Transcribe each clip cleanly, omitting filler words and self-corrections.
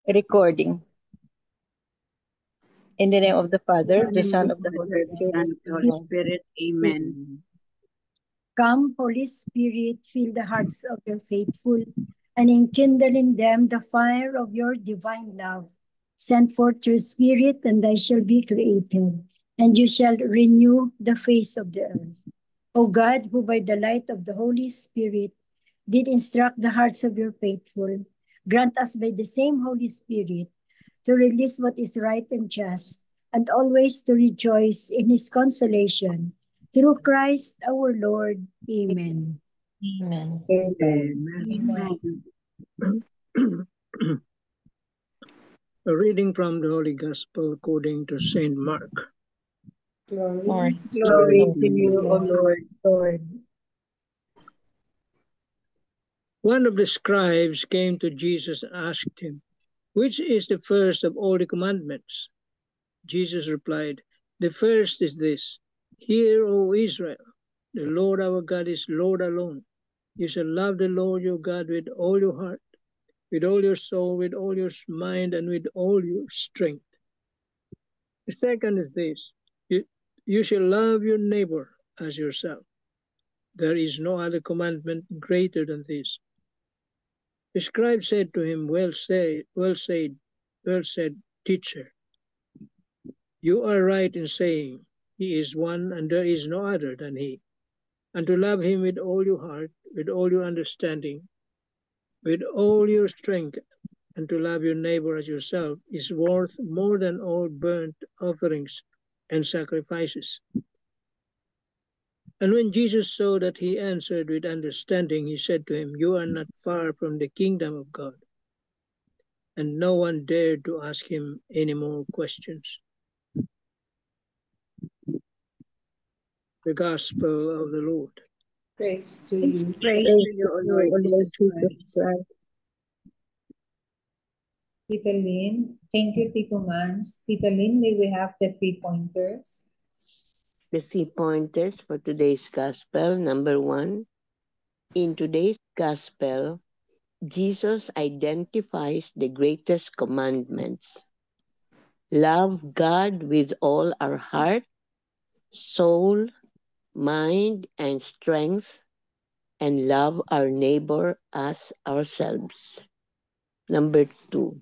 Recording. In the name of the Father, In the the name Son, of of the the Holy Father, the Son, Spirit. of the Holy Spirit. Amen. Come, Holy Spirit, fill the hearts of your faithful, and enkindle in them the fire of your divine love. Send forth your Spirit, and they shall be created, and you shall renew the face of the earth. O God, who by the light of the Holy Spirit did instruct the hearts of your faithful, grant us by the same Holy Spirit to release what is right and just, and always to rejoice in his consolation. Through Christ our Lord. Amen. Amen. Amen. A reading from the Holy Gospel according to Saint Mark. Lord. Glory to you, O Lord. Lord. One of the scribes came to Jesus and asked him, "Which is the first of all the commandments?" Jesus replied, "The first is this: Hear, O Israel, the Lord our God is Lord alone. You shall love the Lord your God with all your heart, with all your soul, with all your mind, and with all your strength. The second is this: you shall love your neighbor as yourself. There is no other commandment greater than this." The scribe said to him, well said, teacher. You are right in saying, He is one and there is no other than He. And to love Him with all your heart, with all your understanding, with all your strength, and to love your neighbor as yourself is worth more than all burnt offerings and sacrifices. And when Jesus saw that he answered with understanding, he said to him, You are not far from the kingdom of God. And no one dared to ask him any more questions. The Gospel of the Lord. Praise to you. Praise to you, O Lord Jesus Christ. Tita Lynn. Thank you, Tito Mans. Tita Lynn, may we have the 3 pointers? The 3 pointers for today's Gospel. Number 1, in today's Gospel, Jesus identifies the greatest commandments. Love God with all our heart, soul, mind, and strength, and love our neighbor as ourselves. Number 2,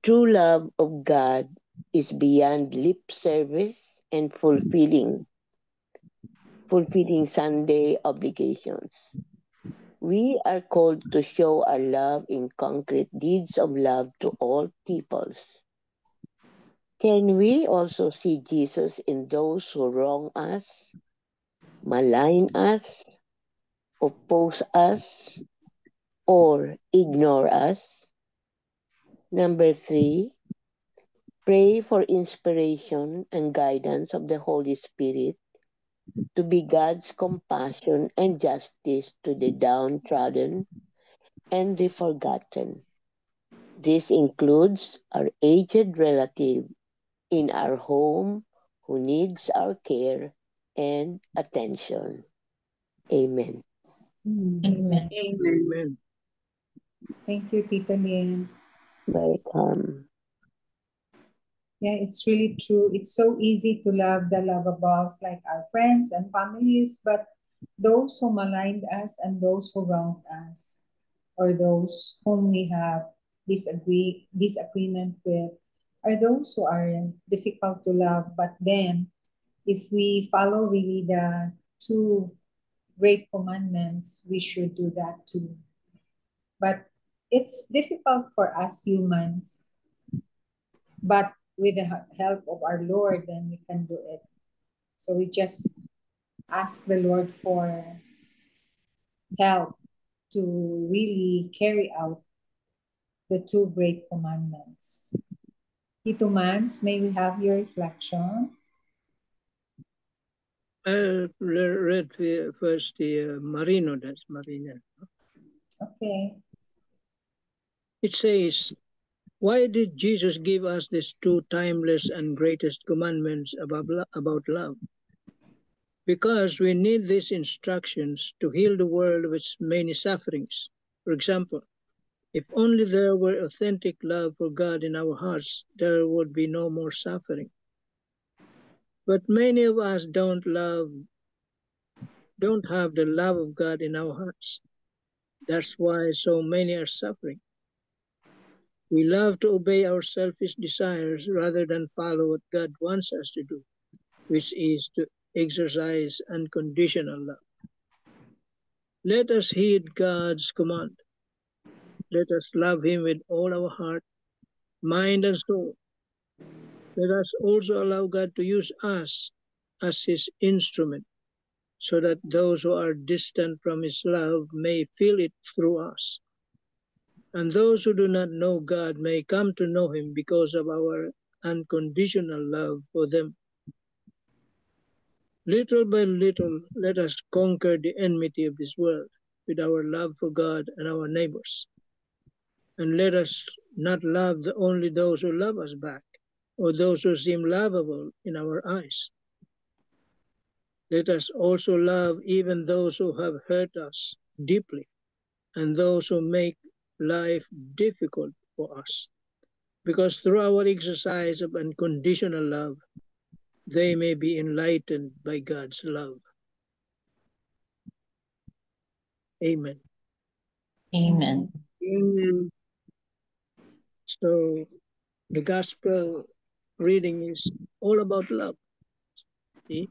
true love of God is beyond lip service and fulfilling Sunday obligations. We are called to show our love in concrete deeds of love to all peoples. Can we also see Jesus in those who wrong us, malign us, oppose us, or ignore us? Number 3, pray for inspiration and guidance of the Holy Spirit to be God's compassion and justice to the downtrodden and the forgotten. This includes our aged relative in our home who needs our care and attention. Amen. Amen. Amen. Thank you, Tita Lynn. Welcome. Yeah, it's really true. It's so easy to love the lovables like our friends and families, but those who maligned us and those who wronged us, or those whom we have disagreement with, are those who are difficult to love. But then, if we follow really the 2 great commandments, we should do that too. But it's difficult for us humans. But with the help of our Lord, then we can do it. So we just ask the Lord for help to really carry out the 2 great commandments. Tito Mans, may we have your reflection? I read first the Marino, that's Marina. Okay. It says, why did Jesus give us these 2 timeless and greatest commandments about love? Because we need these instructions to heal the world of its many sufferings. For example, If only there were authentic love for God in our hearts, there would be no more suffering. But many of us don't have the love of God in our hearts. That's why so many are suffering. We love to obey our selfish desires rather than follow what God wants us to do, which is to exercise unconditional love. Let us heed God's command. Let us love Him with all our heart, mind, and soul. Let us also allow God to use us as His instrument, so that those who are distant from His love may feel it through us. And those who do not know God may come to know Him because of our unconditional love for them. Little by little, let us conquer the enmity of this world with our love for God and our neighbors. And let us not love only those who love us back, or those who seem lovable in our eyes. Let us also love even those who have hurt us deeply, and those who make life difficult for us. Because through our exercise of unconditional love, they may be enlightened by God's love. Amen. Amen. Amen. So the gospel reading is all about love. See?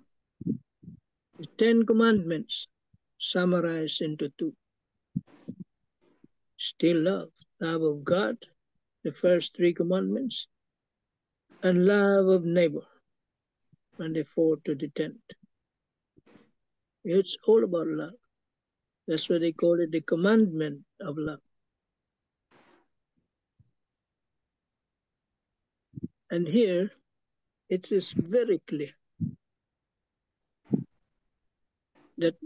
The 10 commandments summarized into 2. Still love of God, the first 3 commandments, and love of neighbor, and the 4th to the 10th. It's all about love. That's why they call it the commandment of love. And here, it is very clear that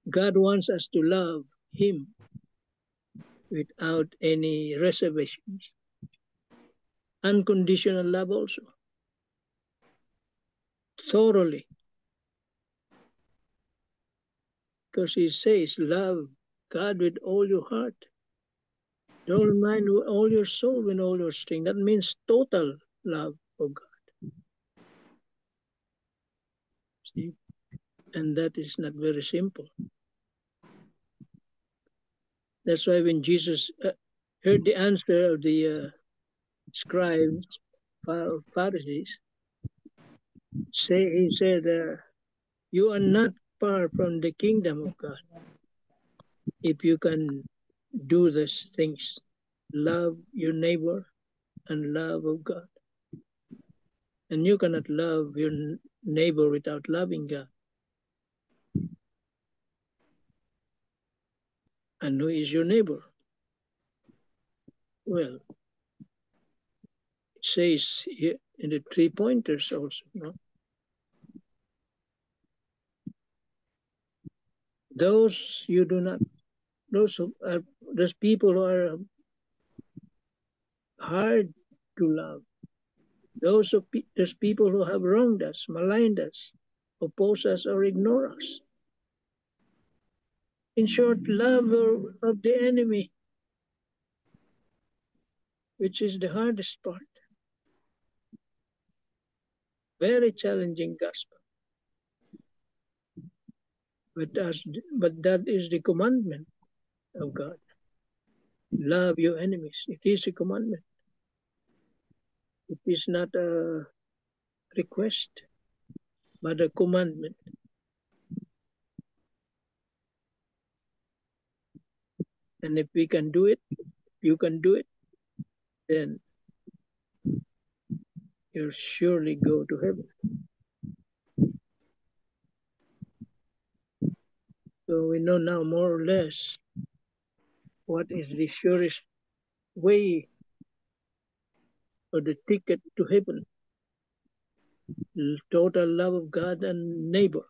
God wants us to love Him without any reservations. Unconditional love also. Thoroughly. Because He says, love God with all your heart, with all your mind, with all your soul, with all your strength. That means total love for God. See? And that is not very simple. That's why when Jesus heard the answer of the scribes, Pharisees, he said, you are not far from the kingdom of God if you can do these things. Love your neighbor and love of God. And you cannot love your neighbor without loving God. And who is your neighbor? Well, it says here in the 3 pointers also, no? Those you do not, those people who are hard to love, those people who have wronged us, maligned us, oppose us, or ignore us. In short, love of the enemy, which is the hardest part. Very challenging gospel. But that is the commandment of God. Love your enemies. It is a commandment. It is not a request, but a commandment. And if we can do it, you can do it, then you'll surely go to heaven. So we know now more or less what is the surest way or the ticket to heaven. Total love of God and neighbor.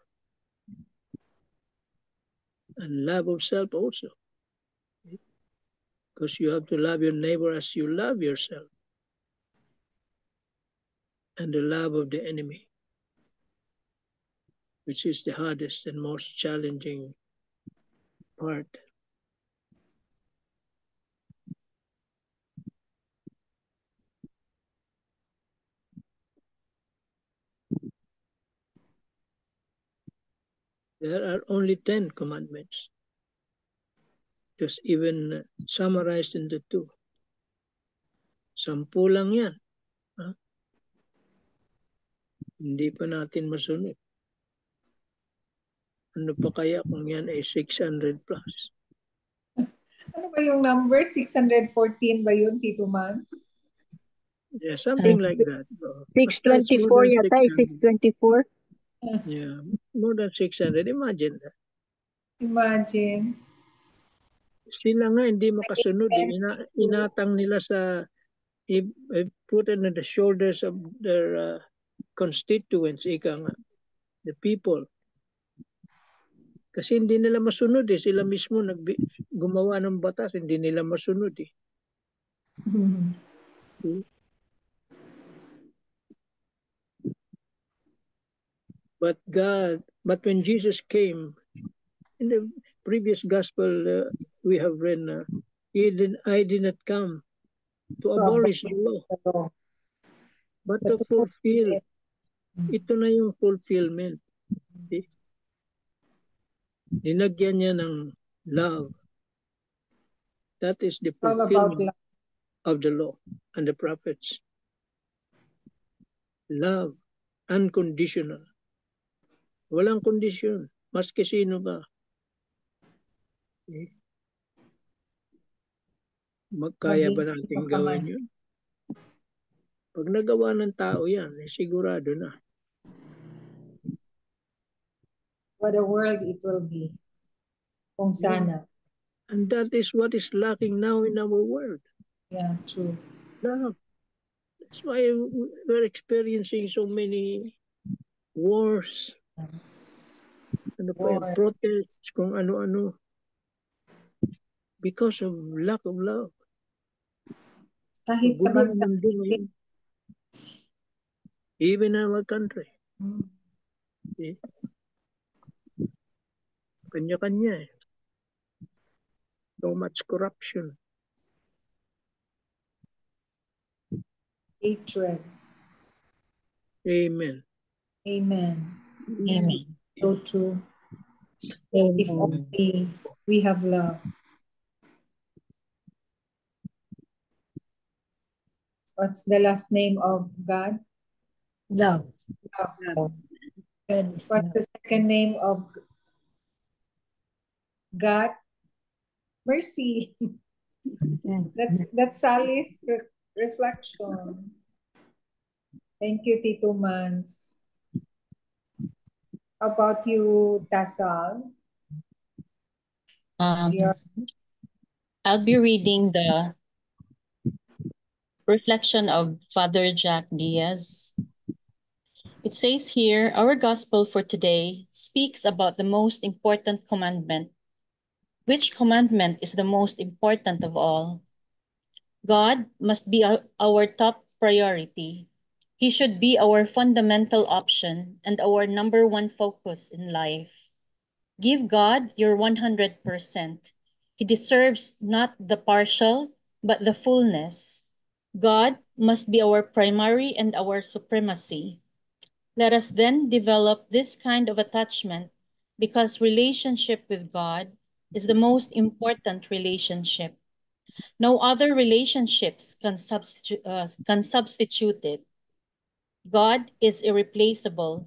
And love of self also. Because you have to love your neighbor as you love yourself. And the love of the enemy, which is the hardest and most challenging part. There are only 10 commandments. Just even summarized into 2. 10 lang yan. Ha? Hindi pa natin masunod. Ano pa kaya kung yan ay 600 plus? Ano ba yung number? 614 ba yun, Tito Mans? Yeah, something like that. 624 yata, 624. Yeah, more than 600. Imagine that. Imagine. Sila nga hindi makasunod. Inatang nila sa, put it on the shoulders of their constituents, ika nga, the people. Kasi hindi nila masunod eh. Sila mismo gumawa ng batas, hindi nila masunod eh. But when Jesus came, in the previous gospel we have read, I did not come to abolish the law, but to fulfill. Ito na yung fulfillment. Okay? Dinagyan niya ng love. That is the fulfillment of the law and the prophets. Love, unconditional. Walang kondisyon, maski sino ka. Okay? Magkaya ba natin gawin yun? Pag nagawa ng tao yan, sigurado na. What a world it will be. Kung sana. And that is what is lacking now in our world. Yeah, true. Love. That's why we're experiencing so many wars. Yes. Ano pa yung protests, kung ano-ano. Because of lack of love. Kahit sa bansa. Even in our country. Okay? Kanya-kanya eh. So much corruption. Hatred. Amen. Amen. Amen. So true. If only we have love. What's the last name of God? Love. Love. God is What's love. the second name of God? Mercy. That's Sally's reflection. Thank you, Tito Mans. How about you, Tasal? I'll be reading the reflection of Father Jack Diaz. It says here, our gospel for today speaks about the most important commandment. Which commandment is the most important of all? God must be our top priority. He should be our fundamental option and our number one focus in life. Give God your 100%. He deserves not the partial, but the fullness. God must be our primary and our supremacy. Let us then develop this kind of attachment because relationship with God is the most important relationship. No other relationships can substitute it. God is irreplaceable.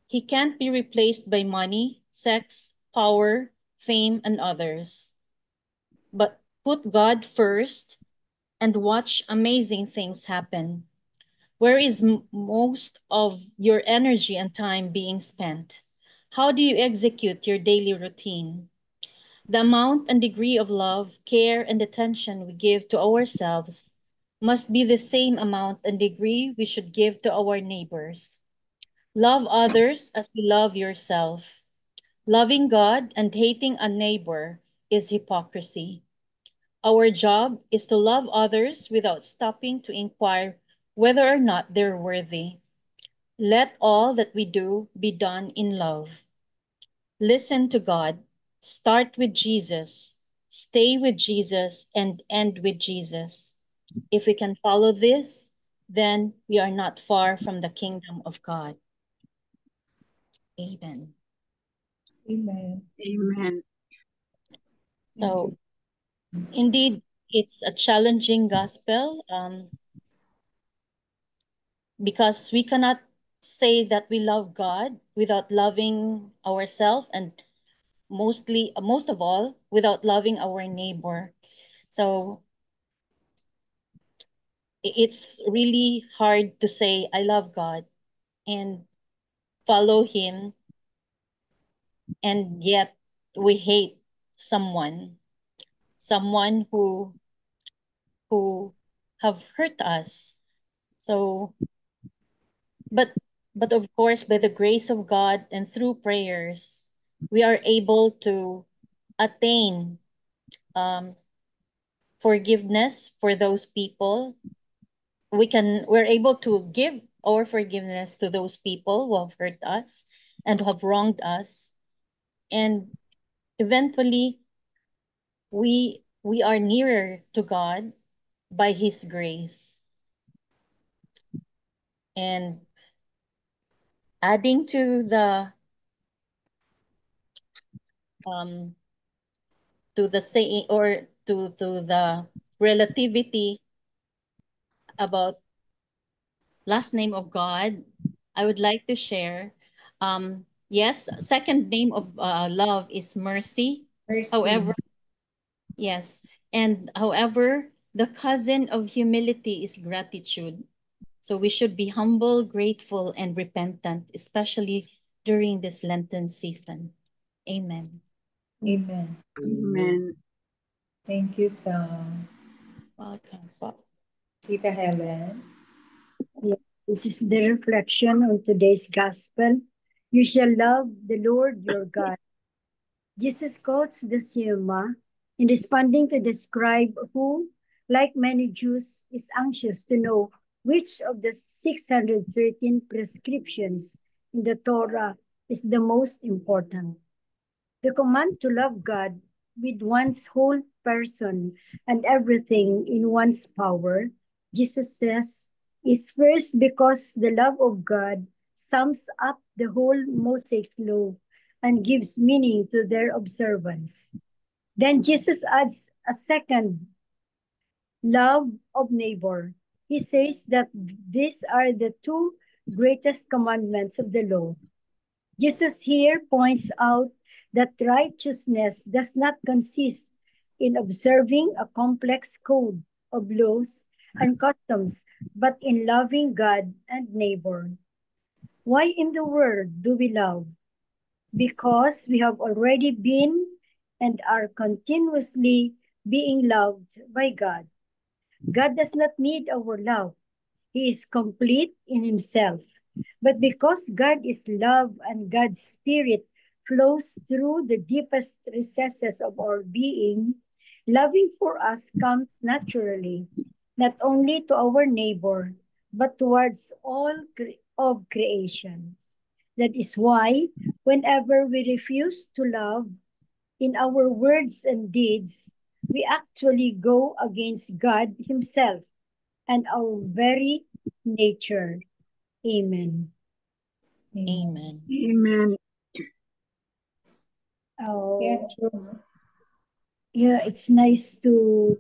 He can't be replaced by money, sex, power, fame, and others. But put God first and watch amazing things happen. Where is most of your energy and time being spent? How do you execute your daily routine? The amount and degree of love, care, and attention we give to ourselves must be the same amount and degree we should give to our neighbors. Love others as you love yourself. Loving God and hating a neighbor is hypocrisy. Our job is to love others without stopping to inquire whether or not they're worthy. Let all that we do be done in love. Listen to God. Start with Jesus. Stay with Jesus and end with Jesus. If we can follow this, then we are not far from the kingdom of God. Amen. Amen. Amen. So indeed, it's a challenging gospel because we cannot say that we love God without loving ourselves, and most of all, without loving our neighbor. So it's really hard to say I love God and follow him, and yet we hate someone who have hurt us. So but of course, by the grace of God and through prayers, we are able to attain forgiveness for those people. We're able to give our forgiveness to those people who have hurt us and who have wronged us, and eventually we are nearer to God by his grace. And adding to the saying, or to the relativity about last name of God, I would like to share. Yes, second name of love is mercy. Mercy. However, yes, and however, the cousin of humility is gratitude. So we should be humble, grateful, and repentant, especially during this Lenten season. Amen. Amen. Amen. Thank you, Sam. Welcome, Pop. Tita Helen. Yeah, this is the reflection on today's gospel. You shall love the Lord your God. Jesus quotes the Sema in responding to the scribe who, like many Jews, is anxious to know which of the 613 prescriptions in the Torah is the most important. The command to love God with one's whole person and everything in one's power, Jesus says, is first because the love of God sums up the whole Mosaic law and gives meaning to their observance. Then Jesus adds a second, love of neighbor. He says that these are the two greatest commandments of the law. Jesus here points out that righteousness does not consist in observing a complex code of laws and customs, but in loving God and neighbor. Why in the world do we love? Because we have already been and are continuously being loved by God. God does not need our love. He is complete in himself. But because God is love and God's Spirit flows through the deepest recesses of our being, loving for us comes naturally, not only to our neighbor, but towards all of creations. That is why, whenever we refuse to love in our words and deeds, we actually go against God Himself and our very nature. Amen. Amen. Amen. Oh, Yeah, true. yeah, it's nice to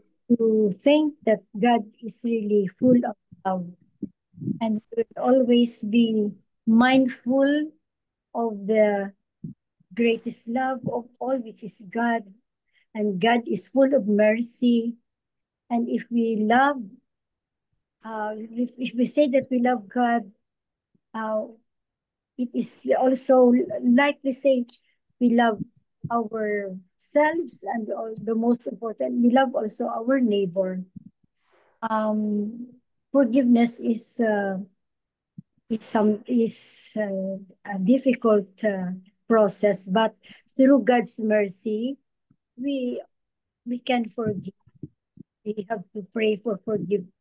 think that God is really full of love and will always be mindful of the greatest love of all, which is God. And God is full of mercy. And if we love, if we say that we love God, it is also like we say, we love ourselves, and the most important, we love also our neighbor. Forgiveness is a difficult process, but through God's mercy, we can forgive. We have to pray for forgiveness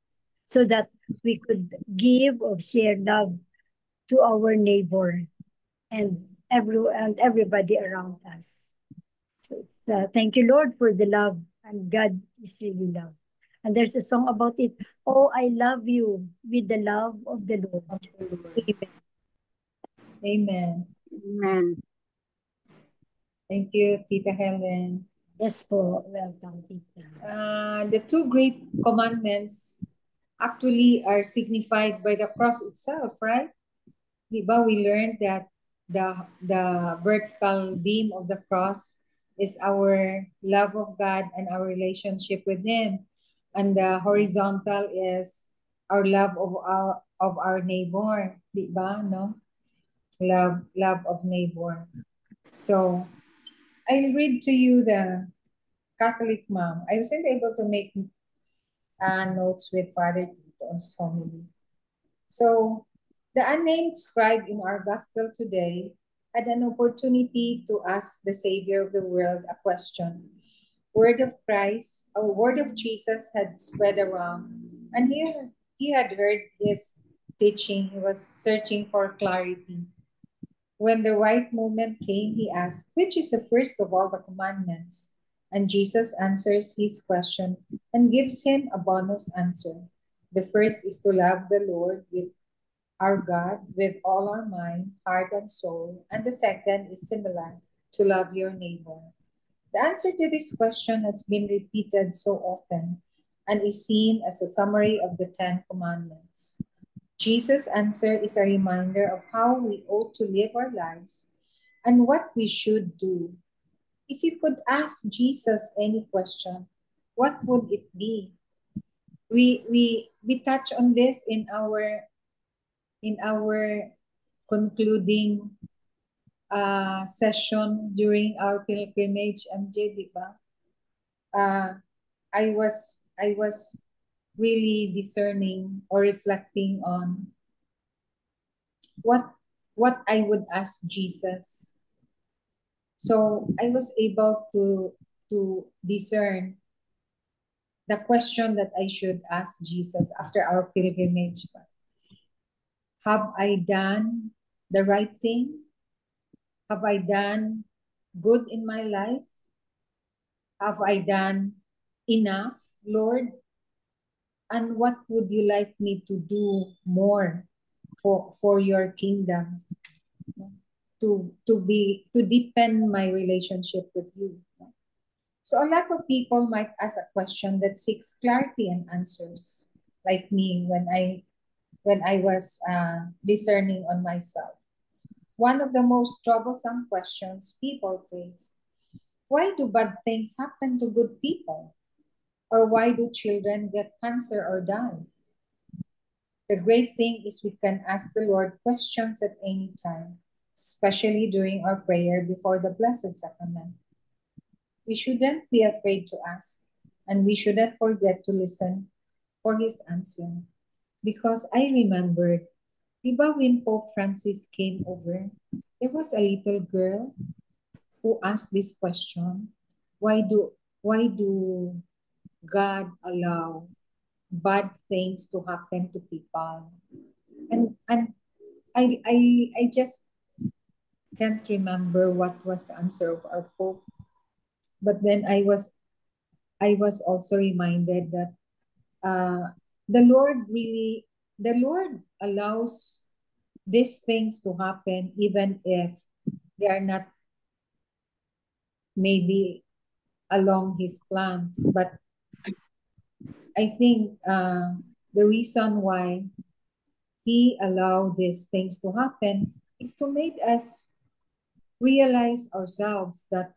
so that we could give or share love to our neighbor and everybody around us. So it's thank you, Lord, for the love, and God is really love. And there's a song about it. Oh, I love you with the love of the Lord. Amen. Amen. Amen. Thank you, Tita Helen. Yes po, welcome, Tita. The two great commandments actually are signified by the cross itself, right? Diba, we learned that the vertical beam of the cross is our love of God and our relationship with Him, and the horizontal is our love of our neighbor, diba, no? Love of neighbor. So I'll read to you the Catholic mom. I wasn't able to make notes with Father Tito's homily. So the unnamed scribe in our gospel today had an opportunity to ask the Savior of the world a question. Word of Christ, or word of Jesus had spread around, and he had heard his teaching. He was searching for clarity. When the right moment came, he asked, which is the first of all the commandments? And Jesus answers his question and gives him a bonus answer. The first is to love the Lord with our God with all our mind, heart, and soul. And the second is similar, to love your neighbor. The answer to this question has been repeated so often and is seen as a summary of the Ten Commandments. Jesus' answer is a reminder of how we ought to live our lives and what we should do. If you could ask Jesus any question, what would it be? We touch on this in our concluding session during our pilgrimage, MJ, di ba? I was really discerning or reflecting on what I would ask Jesus. So I was able to discern the question that I should ask Jesus after our pilgrimage. Have I done the right thing? Have I done good in my life? Have I done enough, Lord? And what would you like me to do more for your kingdom? To deepen my relationship with you. So a lot of people might ask a question that seeks clarity and answers, like me when I was discerning on myself. One of the most troublesome questions people face: why do bad things happen to good people? Or why do children get cancer or die? The great thing is we can ask the Lord questions at any time, especially during our prayer before the Blessed Sacrament. We shouldn't be afraid to ask, and we shouldn't forget to listen for His answer. Because I remembered, diba when Pope Francis came over, there was a little girl who asked this question: why do God allow bad things to happen to people? And I just can't remember what was the answer of our Pope. But then I was also reminded that the Lord allows these things to happen even if they are not maybe along His plans. But I think the reason why He allowed these things to happen is to make us realize ourselves that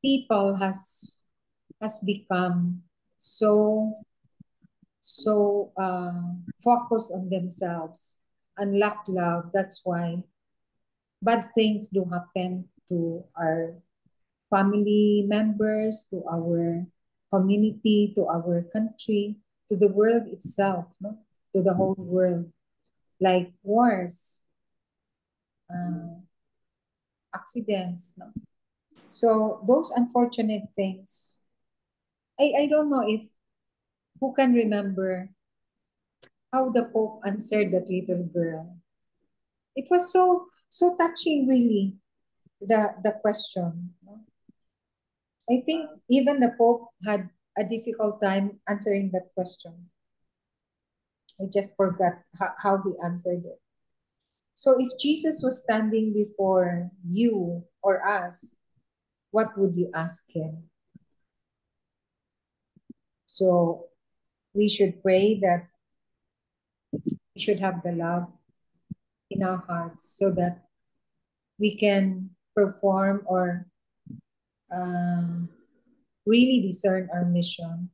people has become so focused on themselves and lack love. That's why bad things do happen to our family members, to our community, to our country, to the world itself, no? To the whole world, like wars, accidents, no? So those unfortunate things, I don't know if who can remember how the Pope answered that little girl. It was so touching, really, the question. No? I think even the Pope had a difficult time answering that question. I just forgot how he answered it. So if Jesus was standing before you or us, what would you ask him? So we should pray that we should have the love in our hearts so that we can perform or really discern our mission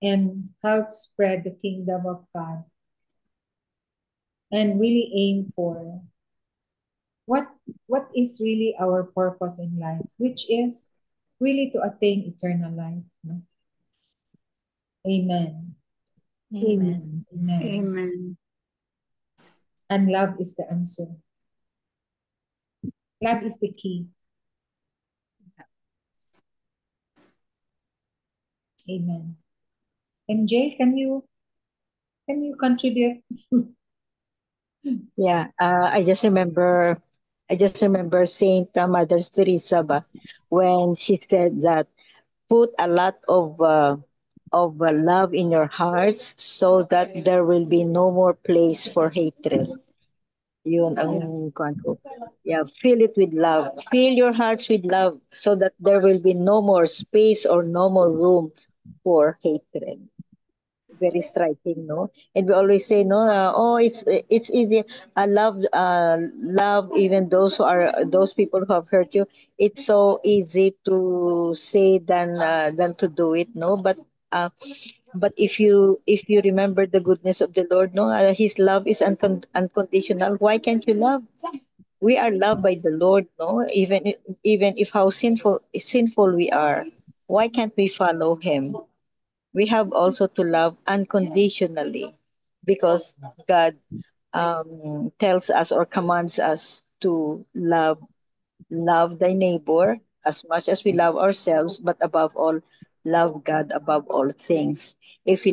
and help spread the kingdom of God and really aim for what is really our purpose in life, which is really to attain eternal life. No? Amen. Amen. Amen. Amen. And love is the answer. Love is the key. Amen. MJ, can you contribute? Yeah, I just remember Saint Mother Teresa when she said that put a lot of love in your hearts so that there will be no more place for hatred. Yun ang kuwan ko. Yeah, fill it with love. Fill your hearts with love so that there will be no more space or no more room for hatred. Very striking, no? And we always say, no, it's easy. Love even those people who have hurt you. It's so easy to say than to do it, no? But if you remember the goodness of the Lord, no, His love is unconditional. Why can't you love? We are loved by the Lord, no? Even if how sinful we are, why can't we follow Him? We have also to love unconditionally because God tells us or commands us to love thy neighbor as much as we love ourselves, but above all, love God above all things. If we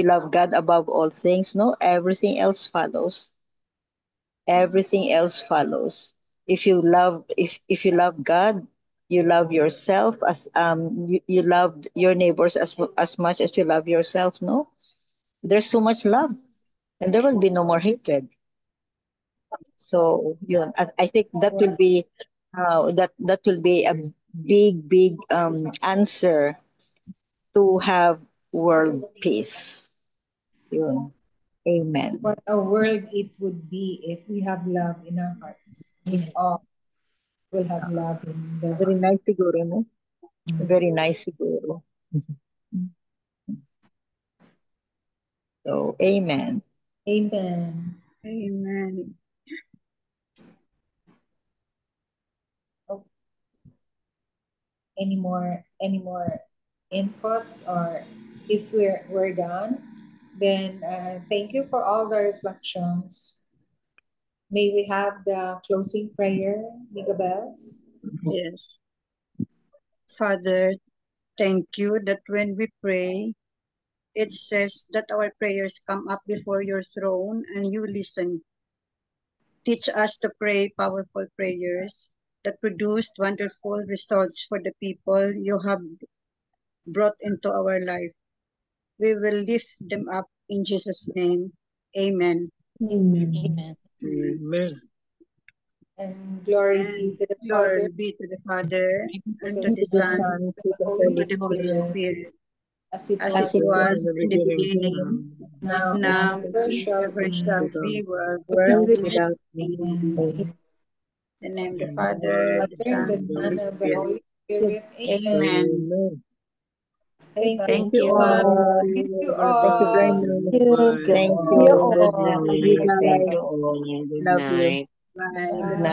love God above all things, no, everything else follows. Everything else follows. If you love God, you love yourself you love your neighbors as much as you love yourself, no? There's so much love and there will be no more hatred. So yun, I think that will be a big answer to have world peace. Yun. Amen. What a world it would be if we have love in our hearts. If all will have love in their Very hearts. nice siguro, no? Very nice siguro. So, amen. Amen. Amen. Oh, any more inputs, or if we're done, then thank you for all the reflections. May we have the closing prayer, Miga Bells? Yes. Father, thank you that when we pray, it says that our prayers come up before your throne and you listen. Teach us to pray powerful prayers that produced wonderful results for the people you have brought into our life. We will lift them up in Jesus' name. Amen. Amen. Amen. And glory be to the Father, Glory be to the Father, and to To the the Son, Son, to and the the and Holy to the Holy Spirit, Spirit, as it as was it it was was In the in the beginning, beginning, is now, now, and ever and shall ever be. shall be, world world without end. without Amen. Amen. In the name of the and Father, the Father, the Son, and the Son, Holy and the Spirit. Holy Spirit. Amen. Amen. Amen. Thank you Thank Thank you you so much. all. all. Thank you Thank you very all. much. Bye. Thank Thank you. you. Good Good night. night. Thank you all. Good Love you. night. Bye. Good Bye. night.